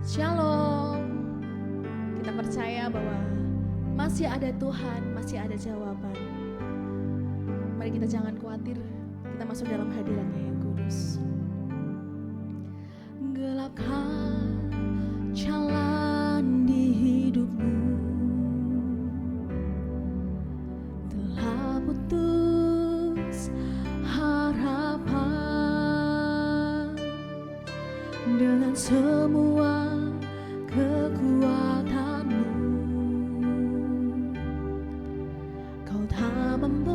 Shalom. Kita percaya bahwa masih ada Tuhan, masih ada jawaban. Mari kita jangan khawatir, kita masuk dalam hadirat-Nya yang kudus. Gelapkan jalan di hidupmu, telah putus harapan dengan semua kekuatanmu. Kau tak mampu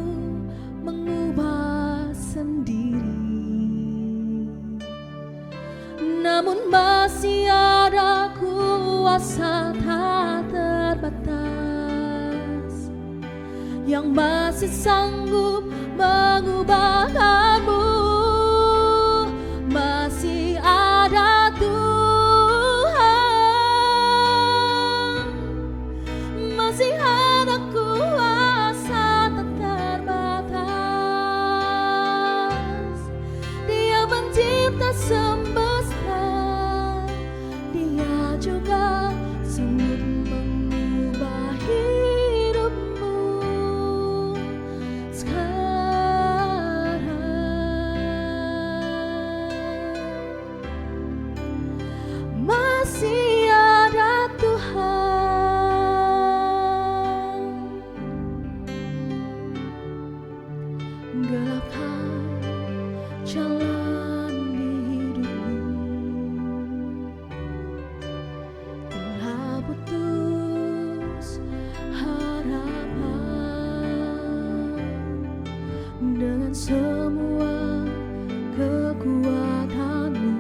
mengubah sendiri, namun masih ada kuasa tak terbatas yang masih sanggup mengubahkanmu. Masih ada Tuhan, masih ada kuasa tak terbatas. Dia pencipta semesta, Dia juga sanggup mengubah hidupmu sekarang. Masih ada Tuhan. Gelapkan jalan di hidupmu, telah putus harapan dengan semua kekuatanmu.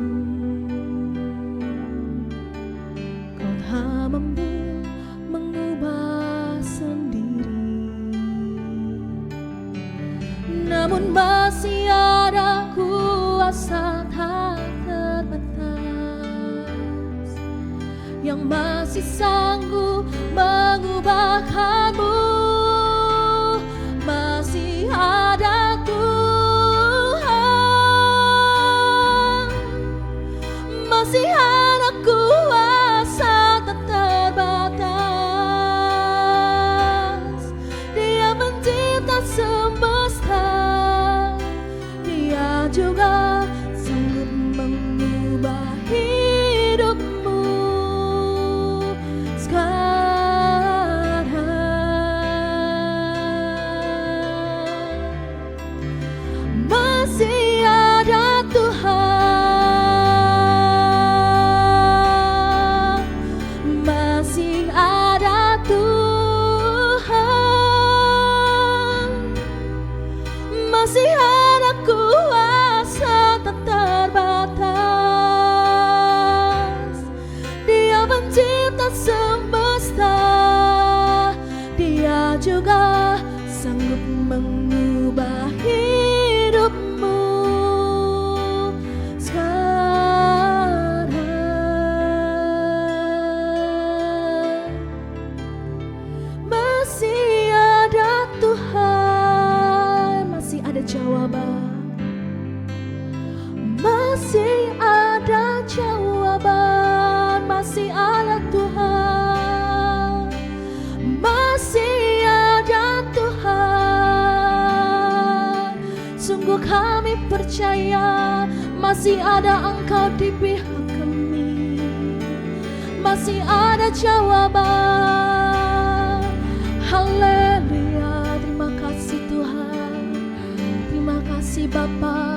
Kau tak mampu mengubah sendiri, namun masih ada kuasa tak terbatas yang masih sanggup mengubahkanmu. Masih ada Tuhan, masih ada kuasa tak terbatas. Dia mencipta semesta, Dia juga sanggup mengubah hidupmu sekarang. Masih ada Tuhan, masih ada Tuhan, masih ada kuasa tak terbatas. Dia pencipta semesta, Dia juga sanggup mengubah hidupmu sekarang. Masih ada Tuhan, masih ada jawaban. Masih ada jawaban, masih ada Tuhan, masih ada Tuhan. Sungguh kami percaya masih ada Engkau di pihak kami, masih ada jawaban. Haleluya, terima kasih Tuhan, terima kasih Bapa.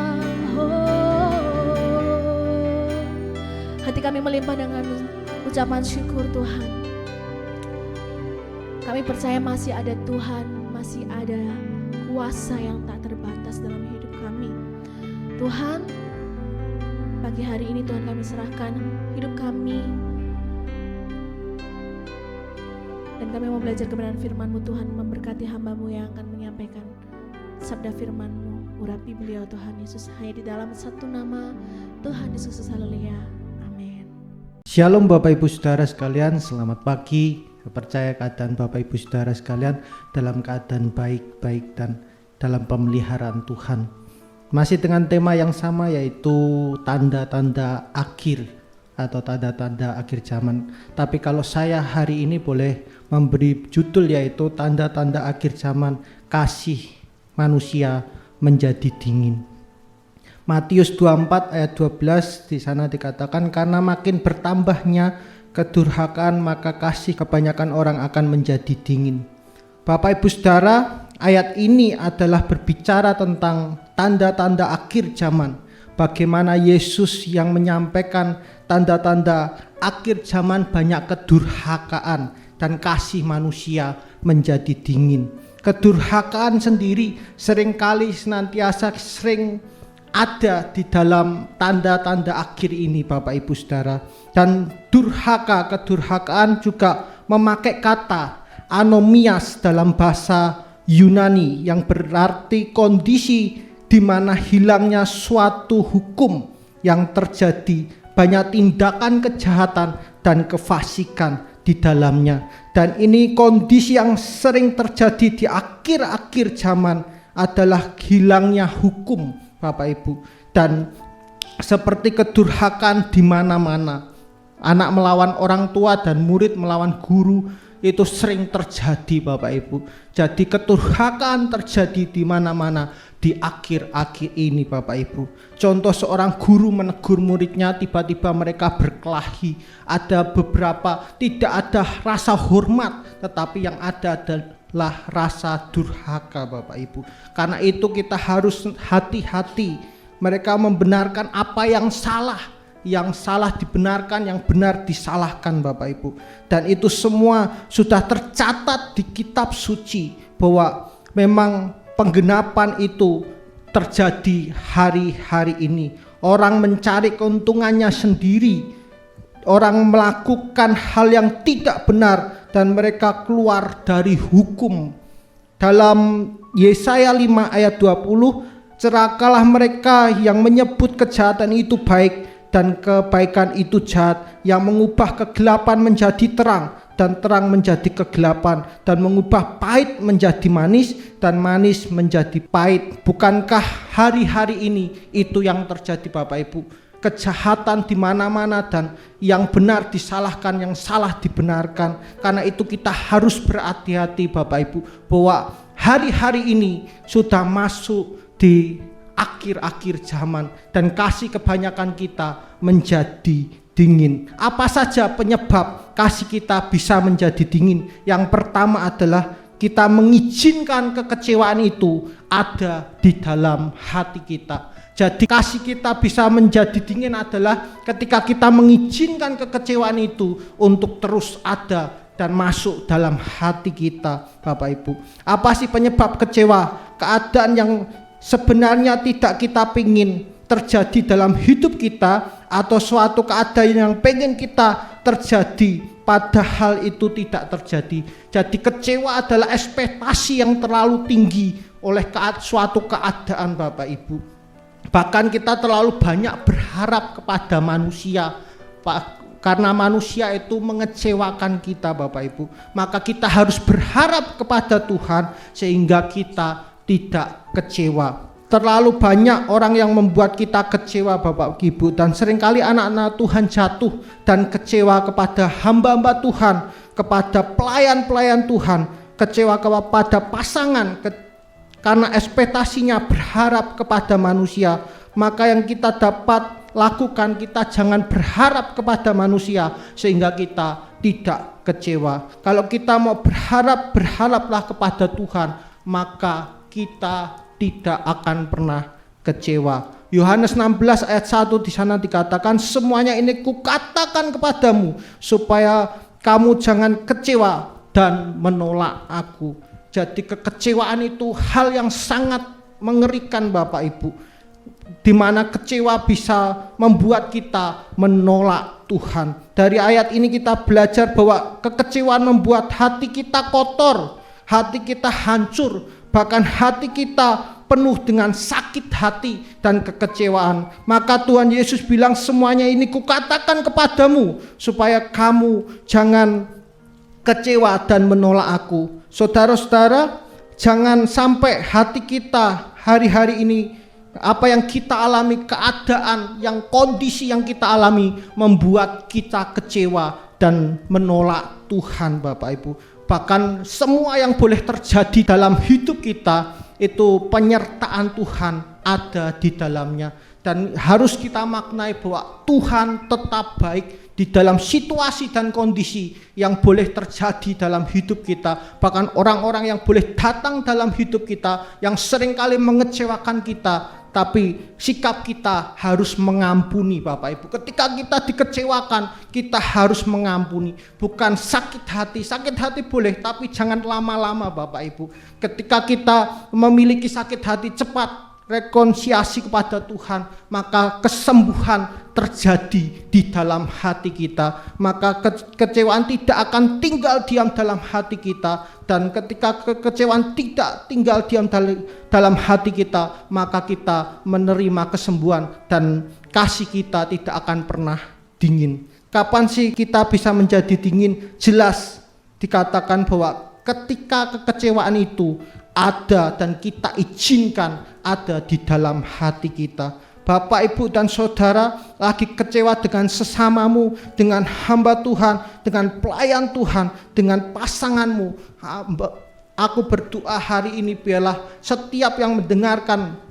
Hati kami melimpah dengan ucapan syukur Tuhan. Kami percaya masih ada Tuhan, masih ada kuasa yang tak terbatas dalam hidup kami. Tuhan, pagi hari ini Tuhan kami serahkan hidup kami, dan kami mau belajar kebenaran firman-Mu Tuhan, memberkati hamba-Mu yang akan menyampaikan sabda firman-Mu. Urapi beliau Tuhan Yesus, hanya di dalam satu nama Tuhan Yesus. Haleluya, amin. Shalom Bapak Ibu Saudara sekalian, selamat pagi. Saya percaya keadaan Bapak Ibu Saudara sekalian dalam keadaan baik-baik dan dalam pemeliharaan Tuhan. Masih dengan tema yang sama, yaitu tanda-tanda akhir atau tanda-tanda akhir zaman. Tapi kalau saya hari ini boleh memberi judul yaitu tanda-tanda akhir zaman, kasih manusia menjadi dingin. Matius 24 ayat 12 di sana dikatakan, karena makin bertambahnya kedurhakaan maka kasih kebanyakan orang akan menjadi dingin. Bapak Ibu Saudara, ayat ini adalah berbicara tentang tanda-tanda akhir zaman. Bagaimana Yesus yang menyampaikan tanda-tanda akhir zaman banyak kedurhakaan dan kasih manusia menjadi dingin. Kedurhakaan sendiri seringkali senantiasa sering ada di dalam tanda-tanda akhir ini Bapak Ibu Saudara. Dan kedurhakaan juga memakai kata anomias dalam bahasa Yunani yang berarti kondisi di mana hilangnya suatu hukum yang terjadi, banyak tindakan kejahatan dan kefasikan di dalamnya. Dan ini kondisi yang sering terjadi di akhir-akhir zaman adalah hilangnya hukum Bapak Ibu, dan seperti kedurhakaan di mana-mana. Anak melawan orang tua dan murid melawan guru itu sering terjadi Bapak Ibu. Jadi kedurhakaan terjadi di mana-mana di akhir-akhir ini Bapak Ibu. Contoh seorang guru menegur muridnya, tiba-tiba mereka berkelahi. Ada beberapa tidak ada rasa hormat, tetapi yang ada adalah rasa durhaka Bapak Ibu. Karena itu kita harus hati-hati. Mereka membenarkan apa yang salah dibenarkan, yang benar disalahkan Bapak Ibu. Dan itu semua sudah tercatat di kitab suci bahwa memang penggenapan itu terjadi hari-hari ini. Orang mencari keuntungannya sendiri. Orang melakukan hal yang tidak benar dan mereka keluar dari hukum. Dalam Yesaya 5 ayat 20, celakalah mereka yang menyebut kejahatan itu baik dan kebaikan itu jahat, yang mengubah kegelapan menjadi terang dan terang menjadi kegelapan, dan mengubah pahit menjadi manis dan manis menjadi pahit. Bukankah hari-hari ini itu yang terjadi Bapak Ibu? Kejahatan di mana-mana dan yang benar disalahkan, yang salah dibenarkan. Karena itu kita harus berhati-hati Bapak Ibu, bahwa hari-hari ini sudah masuk di akhir-akhir zaman dan kasih kebanyakan kita menjadi dingin. Apa saja penyebab kasih kita bisa menjadi dingin? Yang pertama adalah kita mengizinkan kekecewaan itu ada di dalam hati kita. Jadi kasih kita bisa menjadi dingin adalah ketika kita mengizinkan kekecewaan itu untuk terus ada dan masuk dalam hati kita Bapak Ibu. Apa sih penyebab kecewa? Keadaan yang sebenarnya tidak kita pingin terjadi dalam hidup kita, atau suatu keadaan yang pengen kita terjadi padahal itu tidak terjadi. Jadi kecewa adalah ekspektasi yang terlalu tinggi oleh suatu keadaan Bapak Ibu. Bahkan kita terlalu banyak berharap kepada manusia, karena manusia itu mengecewakan kita Bapak Ibu. Maka kita harus berharap kepada Tuhan sehingga kita tidak kecewa. Terlalu banyak orang yang membuat kita kecewa Bapak Ibu, dan seringkali anak-anak Tuhan jatuh dan kecewa kepada hamba-hamba Tuhan, kepada pelayan-pelayan Tuhan, kecewa kepada pasangan, karena ekspektasinya berharap kepada manusia. Maka yang kita dapat lakukan, kita jangan berharap kepada manusia sehingga kita tidak kecewa. Kalau kita mau berharap, berharaplah kepada Tuhan, maka kita tidak akan pernah kecewa. Yohanes 16 ayat 1 di sana dikatakan, semuanya ini kukatakan kepadamu supaya kamu jangan kecewa dan menolak aku. Jadi kekecewaan itu hal yang sangat mengerikan Bapak Ibu, di mana kecewa bisa membuat kita menolak Tuhan. Dari ayat ini kita belajar bahwa kekecewaan membuat hati kita kotor, hati kita hancur, bahkan hati kita penuh dengan sakit hati dan kekecewaan. Maka Tuhan Yesus bilang, semuanya ini kukatakan kepadamu supaya kamu jangan kecewa dan menolak aku. Saudara-saudara, jangan sampai hati kita hari-hari ini apa yang kita alami, keadaan, yang kondisi yang kita alami membuat kita kecewa dan menolak Tuhan Bapak Ibu. Bahkan semua yang boleh terjadi dalam hidup kita itu penyertaan Tuhan ada di dalamnya. Dan harus kita maknai bahwa Tuhan tetap baik di dalam situasi dan kondisi yang boleh terjadi dalam hidup kita. Bahkan orang-orang yang boleh datang dalam hidup kita yang seringkali mengecewakan kita, tapi sikap kita harus mengampuni Bapak Ibu. Ketika kita dikecewakan, kita harus mengampuni. Bukan sakit hati boleh, tapi jangan lama-lama Bapak Ibu. Ketika kita memiliki sakit hati, cepat rekonsiliasi kepada Tuhan, maka kesembuhan terjadi di dalam hati kita. Maka kekecewaan tidak akan tinggal diam dalam hati kita. Dan ketika kekecewaan tidak tinggal diam dalam hati kita, maka kita menerima kesembuhan dan kasih kita tidak akan pernah dingin. Kapan sih kita bisa menjadi dingin? Jelas dikatakan bahwa ketika kekecewaan itu ada dan kita izinkan ada di dalam hati kita. Bapak, Ibu, dan Saudara lagi kecewa dengan sesamamu, dengan hamba Tuhan, dengan pelayan Tuhan, dengan pasanganmu. Aku berdoa hari ini biarlah setiap yang mendengarkan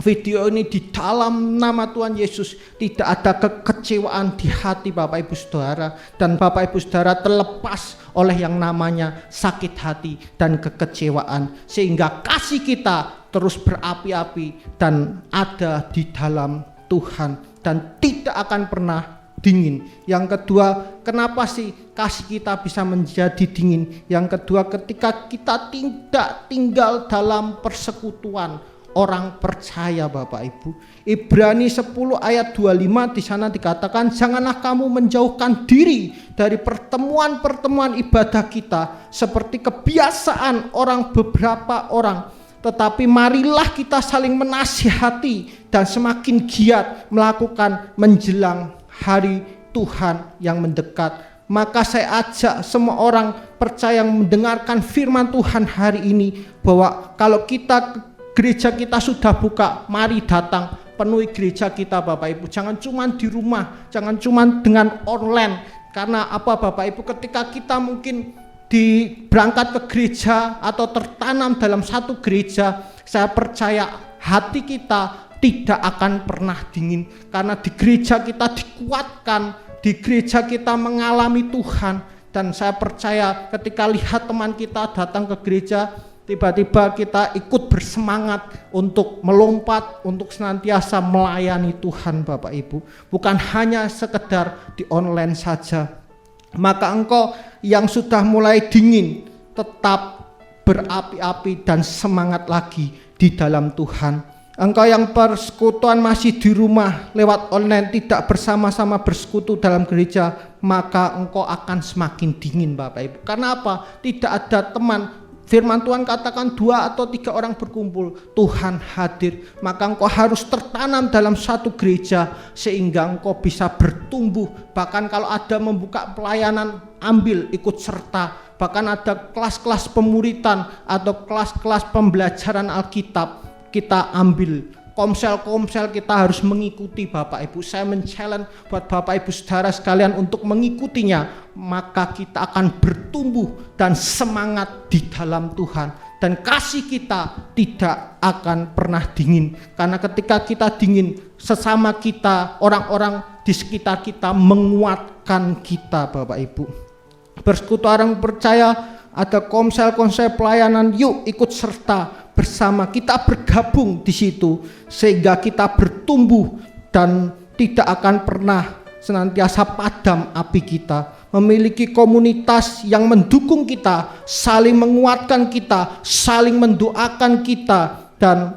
video ini di dalam nama Tuhan Yesus tidak ada kekecewaan di hati Bapak Ibu Saudara, dan Bapak Ibu Saudara terlepas oleh yang namanya sakit hati dan kekecewaan, sehingga kasih kita terus berapi-api dan ada di dalam Tuhan dan tidak akan pernah dingin. Yang kedua, kenapa sih kasih kita bisa menjadi dingin? Yang kedua, ketika kita tidak tinggal dalam persekutuan orang percaya Bapak Ibu. Ibrani 10 ayat 25 di sana dikatakan, janganlah kamu menjauhkan diri dari pertemuan-pertemuan ibadah kita seperti kebiasaan orang beberapa orang, tetapi marilah kita saling menasihati dan semakin giat melakukan menjelang hari Tuhan yang mendekat. Maka saya ajak semua orang percaya yang mendengarkan firman Tuhan hari ini bahwa kalau gereja kita sudah buka, mari datang penuhi gereja kita Bapak Ibu. Jangan cuma di rumah, jangan cuma dengan online. Karena apa Bapak Ibu, ketika kita mungkin berangkat ke gereja atau tertanam dalam satu gereja, saya percaya hati kita tidak akan pernah dingin. Karena di gereja kita dikuatkan, di gereja kita mengalami Tuhan. Dan saya percaya ketika lihat teman kita datang ke gereja, tiba-tiba kita ikut bersemangat untuk melompat, untuk senantiasa melayani Tuhan Bapak Ibu. Bukan hanya sekedar di online saja. Maka engkau yang sudah mulai dingin, tetap berapi-api dan semangat lagi di dalam Tuhan. Engkau yang persekutuan masih di rumah lewat online, tidak bersama-sama bersekutu dalam gereja, maka engkau akan semakin dingin Bapak Ibu. Karena apa? Tidak ada teman. Firman Tuhan katakan 2 atau 3 orang berkumpul, Tuhan hadir. Maka engkau harus tertanam dalam satu gereja sehingga engkau bisa bertumbuh. Bahkan kalau ada membuka pelayanan, ambil ikut serta. Bahkan ada kelas-kelas pemuritan atau kelas-kelas pembelajaran Alkitab, kita ambil. Komsel-komsel kita harus mengikuti Bapak Ibu. Saya men-challenge buat Bapak Ibu Saudara sekalian untuk mengikutinya. Maka kita akan bertumbuh dan semangat di dalam Tuhan. Dan kasih kita tidak akan pernah dingin. Karena ketika kita dingin, sesama kita, orang-orang di sekitar kita menguatkan kita Bapak Ibu. Bersekutu orang percaya, ada komsel-komsel pelayanan, yuk ikut serta bersama, kita bergabung di situ sehingga kita bertumbuh dan tidak akan pernah senantiasa padam api kita. Memiliki komunitas yang mendukung kita, saling menguatkan kita, saling mendoakan kita, dan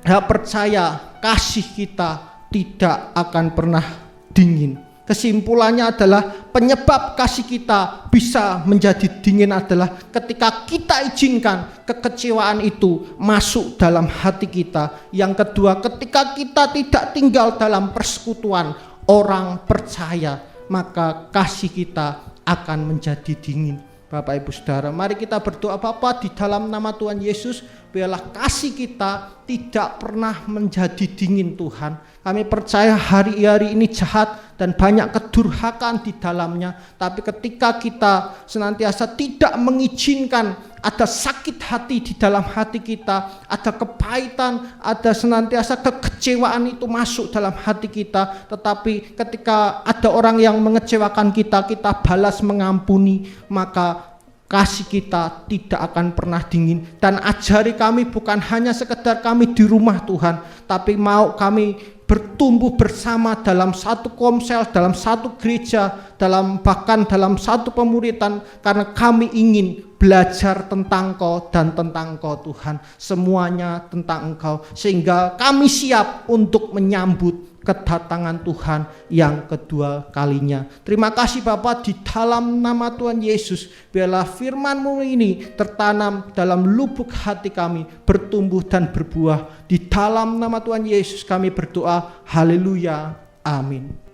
saya percaya kasih kita tidak akan pernah dingin. Kesimpulannya adalah penyebab kasih kita bisa menjadi dingin adalah ketika kita izinkan kekecewaan itu masuk dalam hati kita. Yang kedua, ketika kita tidak tinggal dalam persekutuan orang percaya, maka kasih kita akan menjadi dingin. Bapak Ibu Saudara, mari kita berdoa. Bapa, di dalam nama Tuhan Yesus, biarlah kasih kita tidak pernah menjadi dingin Tuhan. Kami percaya hari-hari ini jahat dan banyak kedurhakaan di dalamnya. Tapi ketika kita senantiasa tidak mengizinkan ada sakit hati di dalam hati kita, ada kepahitan, ada senantiasa kekecewaan itu masuk dalam hati kita. Tetapi ketika ada orang yang mengecewakan kita, kita balas mengampuni, maka kasih kita tidak akan pernah dingin. Dan ajari kami bukan hanya sekedar kami di rumah Tuhan, tapi mau kami bertumbuh bersama dalam satu komsel, dalam satu gereja, bahkan dalam satu pemuritan, karena kami ingin belajar tentang Engkau dan tentang Engkau Tuhan, semuanya tentang Engkau, sehingga kami siap untuk menyambut kedatangan Tuhan yang kedua kalinya. Terima kasih Bapa, di dalam nama Tuhan Yesus, biarlah firman-Mu ini tertanam dalam lubuk hati kami, bertumbuh dan berbuah. Di dalam nama Tuhan Yesus kami berdoa, haleluya, amin.